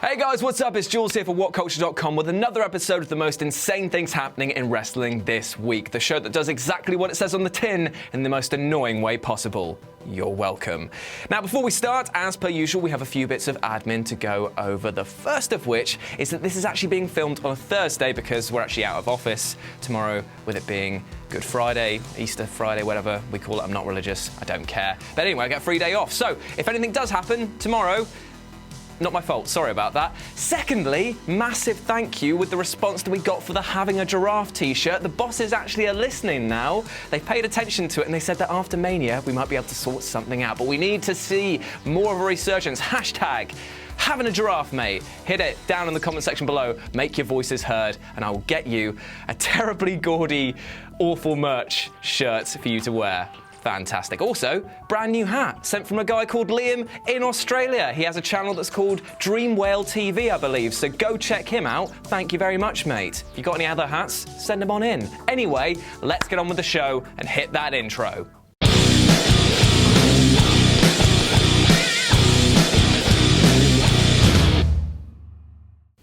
Hey guys, what's up? It's Jules here for WhatCulture.com with another episode of the most insane things happening in wrestling this week. The show that does exactly what it says on the tin in the most annoying way possible. You're welcome. Now, before we start, as per usual, we have a few bits of admin to go over. The first of which is that this is actually being filmed on a Thursday because we're actually out of office tomorrow, with it being Good Friday, Easter Friday, whatever we call it. I'm not religious. I don't care. But anyway, I get a free day off. So if anything does happen tomorrow, not my fault, sorry about that. Secondly, massive thank you with the response that we got for the Having a Giraffe t-shirt. The bosses actually are listening now. They paid attention to it and they said that after Mania, we might be able to sort something out. But we need to see more of a resurgence. Hashtag Having a Giraffe, mate. Hit it down in the comment section below. Make your voices heard and I will get you a terribly gaudy, awful merch shirt for you to wear. Fantastic. Also, brand new hat sent from a guy called Liam in Australia. He has a channel that's called Dream Whale TV, I believe, so go check him out. Thank you very much, mate. If you got any other hats, send them on in. Anyway, let's get on with the show and hit that intro.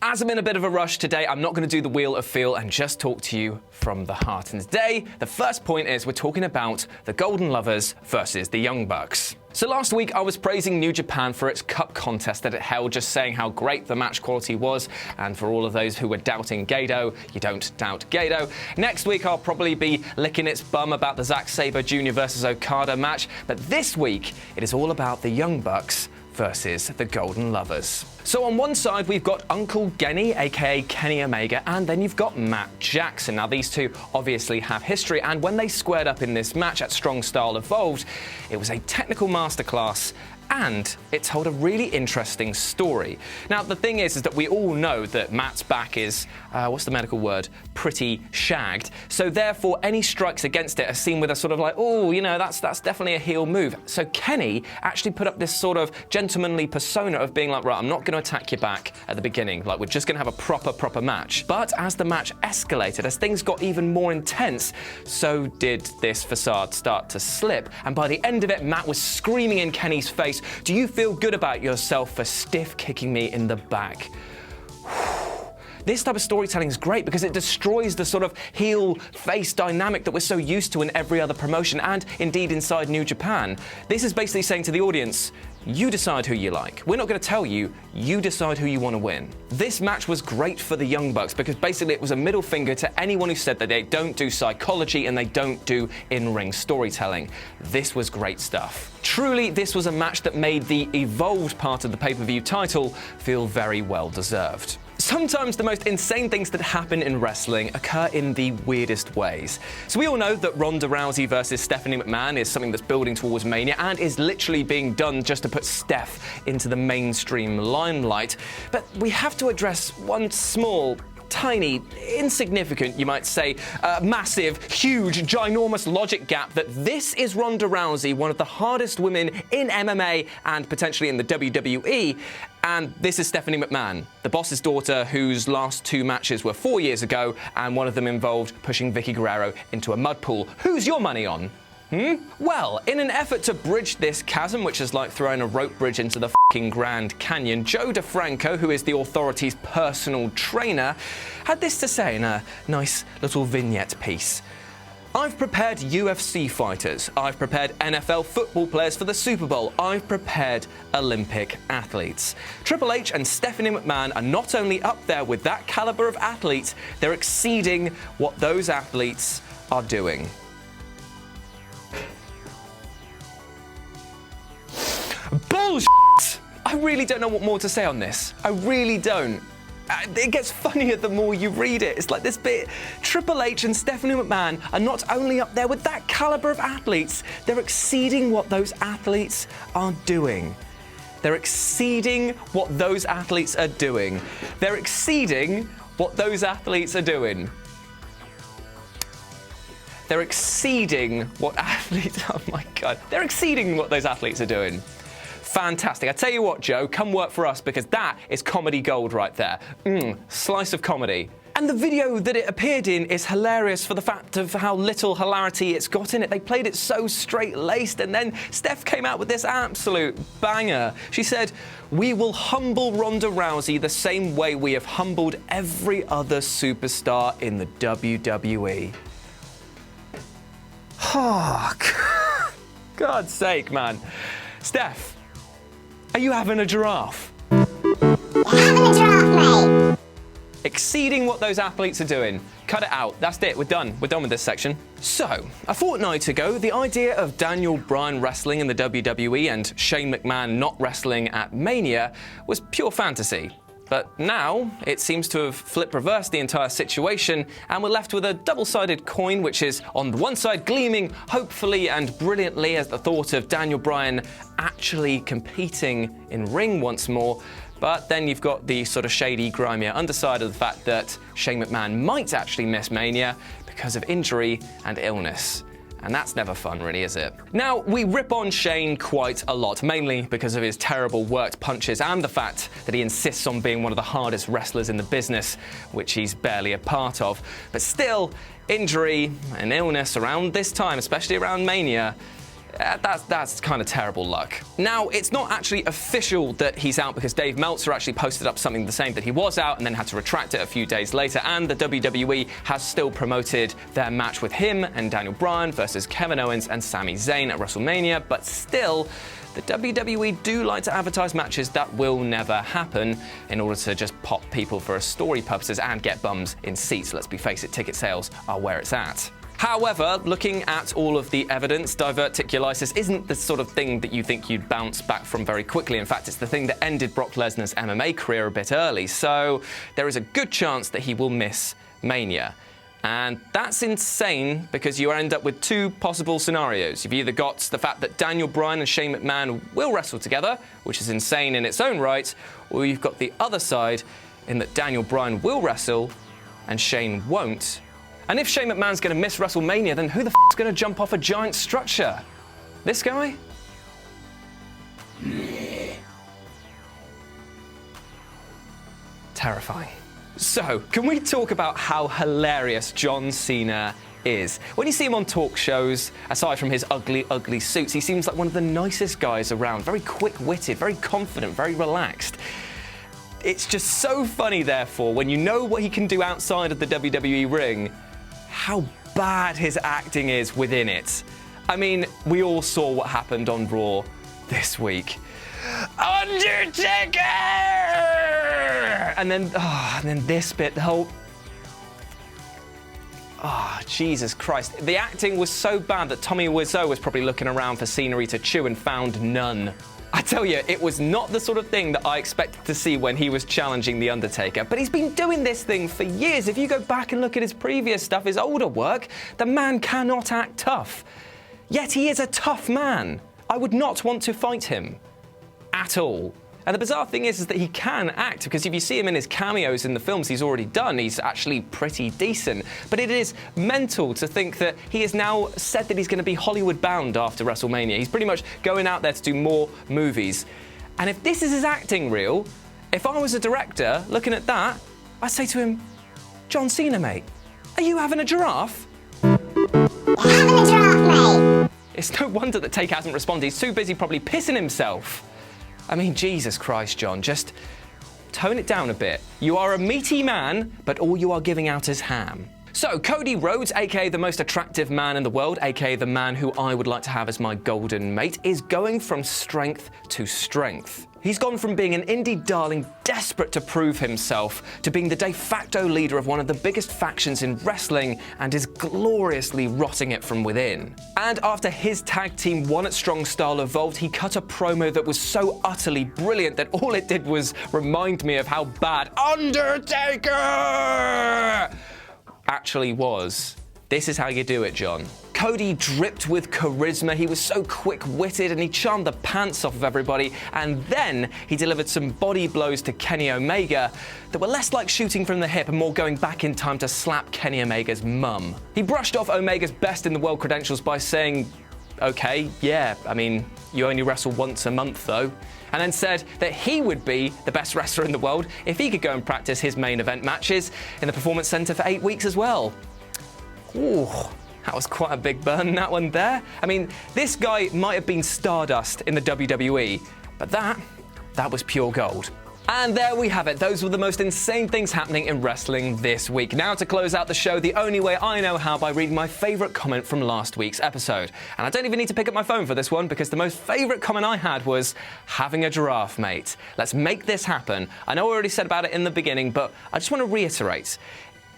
As I'm in a bit of a rush today, I'm not going to do the Wheel of Feel and just talk to you from the heart. And today, the first point is we're talking about the Golden Lovers versus the Young Bucks. So last week, I was praising New Japan for its cup contest that it held, just saying how great the match quality was. And for all of those who were doubting Gedo, you don't doubt Gedo. Next week, I'll probably be licking its bum about the Zack Sabre Jr. versus Okada match. But this week, it is all about the Young Bucks versus the Golden Lovers. So on one side, we've got Uncle Genny, aka Kenny Omega, and then you've got Matt Jackson. Now, these two obviously have history, and when they squared up in this match at Strong Style Evolved, it was a technical masterclass, and it told a really interesting story. Now, the thing is that we all know that Matt's back is, what's the medical word? Pretty shagged. So therefore, any strikes against it are seen with a sort of like, oh, you know, that's definitely a heel move. So Kenny actually put up this sort of gentlemanly persona of being like, right, I'm not going to attack your back at the beginning. Like, we're just going to have a proper match. But as the match escalated, as things got even more intense, so did this facade start to slip. And by the end of it, Matt was screaming in Kenny's face, "Do you feel good about yourself for stiff kicking me in the back?" This type of storytelling is great because it destroys the sort of heel-face dynamic that we're so used to in every other promotion and indeed inside New Japan. This is basically saying to the audience, you decide who you like. We're not going to tell you, you decide who you want to win. This match was great for the Young Bucks because basically it was a middle finger to anyone who said that they don't do psychology and they don't do in-ring storytelling. This was great stuff. Truly, this was a match that made the evolved part of the pay-per-view title feel very well deserved. Sometimes the most insane things that happen in wrestling occur in the weirdest ways. So we all know that Ronda Rousey versus Stephanie McMahon is something that's building towards Mania and is literally being done just to put Steph into the mainstream limelight. But we have to address one small, tiny, insignificant, you might say, massive, huge, ginormous logic gap that this is Ronda Rousey, one of the hardest women in MMA and potentially in the WWE, and this is Stephanie McMahon, the boss's daughter, whose last two matches were 4 years ago, and one of them involved pushing Vicky Guerrero into a mud pool. Who's your money on? Well, in an effort to bridge this chasm, which is like throwing a rope bridge into the fucking Grand Canyon, Joe DeFranco, who is the authority's personal trainer, had this to say in a nice little vignette piece. "I've prepared UFC fighters. I've prepared NFL football players for the Super Bowl. I've prepared Olympic athletes. Triple H and Stephanie McMahon are not only up there with that caliber of athletes, they're exceeding what those athletes are doing." Bullshit! I really don't know what more to say on this. I really don't. It gets funnier the more you read it. It's like this bit, Triple H and Stephanie McMahon are not only up there with that caliber of athletes, they're exceeding what those athletes are doing. They're exceeding what those athletes are doing. They're exceeding what those athletes are doing. They're exceeding what athletes, oh my God, they're exceeding what those athletes are doing. Fantastic. I tell you what, Joe, come work for us because that is comedy gold right there. Slice of comedy. And the video that it appeared in is hilarious for the fact of how little hilarity it's got in it. They played it so straight-laced, and then Steph came out with this absolute banger. She said, "We will humble Ronda Rousey the same way we have humbled every other superstar in the WWE." Oh, God's sake, man. Steph, are you having a giraffe? Having a giraffe, mate. Exceeding what those athletes are doing. Cut it out. That's it. We're done. We're done with this section. So, a fortnight ago, the idea of Daniel Bryan wrestling in the WWE and Shane McMahon not wrestling at Mania was pure fantasy. But now, it seems to have flip-reversed the entire situation, and we're left with a double-sided coin, which is on the one side gleaming hopefully and brilliantly as the thought of Daniel Bryan actually competing in ring once more. But then you've got the sort of shady, grimier underside of the fact that Shane McMahon might actually miss Mania because of injury and illness. And that's never fun, really, is it? Now, we rip on Shane quite a lot, mainly because of his terrible worked punches and the fact that he insists on being one of the hardest wrestlers in the business, which he's barely a part of. But still, injury and illness around this time, especially around Mania, that's kind of terrible luck. Now, it's not actually official that he's out because Dave Meltzer actually posted up something the same that he was out and then had to retract it a few days later, and the WWE has still promoted their match with him and Daniel Bryan versus Kevin Owens and Sami Zayn at WrestleMania, but still, the WWE do like to advertise matches that will never happen in order to just pop people for story purposes and get bums in seats. Let's be face it, ticket sales are where it's at. However, looking at all of the evidence, diverticulitis isn't the sort of thing that you think you'd bounce back from very quickly. In fact, it's the thing that ended Brock Lesnar's MMA career a bit early. So there is a good chance that he will miss Mania. And that's insane because you end up with two possible scenarios. You've either got the fact that Daniel Bryan and Shane McMahon will wrestle together, which is insane in its own right, or you've got the other side in that Daniel Bryan will wrestle and Shane won't. And if Shane McMahon's going to miss WrestleMania, then who the f***'s going to jump off a giant structure? This guy? Terrifying. So, can we talk about how hilarious John Cena is? When you see him on talk shows, aside from his ugly, ugly suits, he seems like one of the nicest guys around. Very quick-witted, very confident, very relaxed. It's just so funny, therefore, when you know what he can do outside of the WWE ring, how bad his acting is within it. I mean, we all saw what happened on Raw this week. Undertaker! And then this bit, the whole... Oh, Jesus Christ. The acting was so bad that Tommy Wiseau was probably looking around for scenery to chew and found none. I tell you, it was not the sort of thing that I expected to see when he was challenging The Undertaker. But he's been doing this thing for years. If you go back and look at his previous stuff, his older work, the man cannot act tough. Yet he is a tough man. I would not want to fight him. At all. And the bizarre thing is that he can act, because if you see him in his cameos in the films he's already done, he's actually pretty decent. But it is mental to think that he has now said that he's going to be Hollywood bound after WrestleMania. He's pretty much going out there to do more movies. And if this is his acting reel, if I was a director looking at that, I'd say to him, John Cena, mate, are you having a giraffe? Having a giraffe, mate. It's no wonder that Take hasn't responded. He's too busy probably pissing himself. I mean, Jesus Christ, John, just tone it down a bit. You are a meaty man, but all you are giving out is ham. So, Cody Rhodes, aka the most attractive man in the world, aka the man who I would like to have as my golden mate, is going from strength to strength. He's gone from being an indie darling desperate to prove himself to being the de facto leader of one of the biggest factions in wrestling and is gloriously rotting it from within. And after his tag team One at Strong Style evolved, he cut a promo that was so utterly brilliant that all it did was remind me of how bad Undertaker actually was. This is how you do it, John. Cody dripped with charisma, he was so quick-witted and he charmed the pants off of everybody, and then he delivered some body blows to Kenny Omega that were less like shooting from the hip and more going back in time to slap Kenny Omega's mum. He brushed off Omega's best in the world credentials by saying, okay, yeah, I mean, you only wrestle once a month though. And then said that he would be the best wrestler in the world if he could go and practice his main event matches in the Performance Center for 8 weeks as well. Ooh, that was quite a big burn, that one there. I mean, this guy might have been stardust in the WWE, but that was pure gold. And there we have it. Those were the most insane things happening in wrestling this week. Now to close out the show the only way I know how, by reading my favourite comment from last week's episode. And I don't even need to pick up my phone for this one, because the most favourite comment I had was having a giraffe, mate. Let's make this happen. I know I already said about it in the beginning, but I just want to reiterate.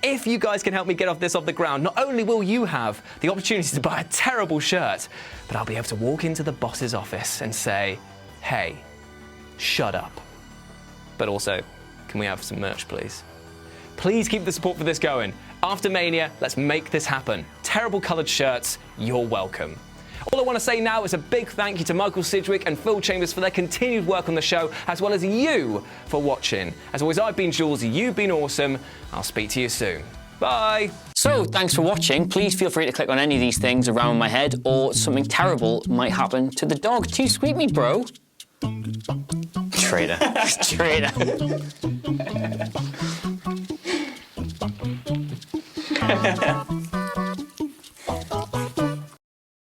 If you guys can help me get this off the ground, not only will you have the opportunity to buy a terrible shirt, but I'll be able to walk into the boss's office and say, hey, shut up. But also, can we have some merch, please? Please keep the support for this going. After Mania, let's make this happen. Terrible coloured shirts, you're welcome. All I want to say now is a big thank you to Michael Sidgwick and Phil Chambers for their continued work on the show, as well as you for watching. As always, I've been Jules, you've been awesome. I'll speak to you soon. Bye. So, thanks for watching. Please feel free to click on any of these things around my head, or something terrible might happen to the dog. Too sweet me, bro. Traitor. Traitor.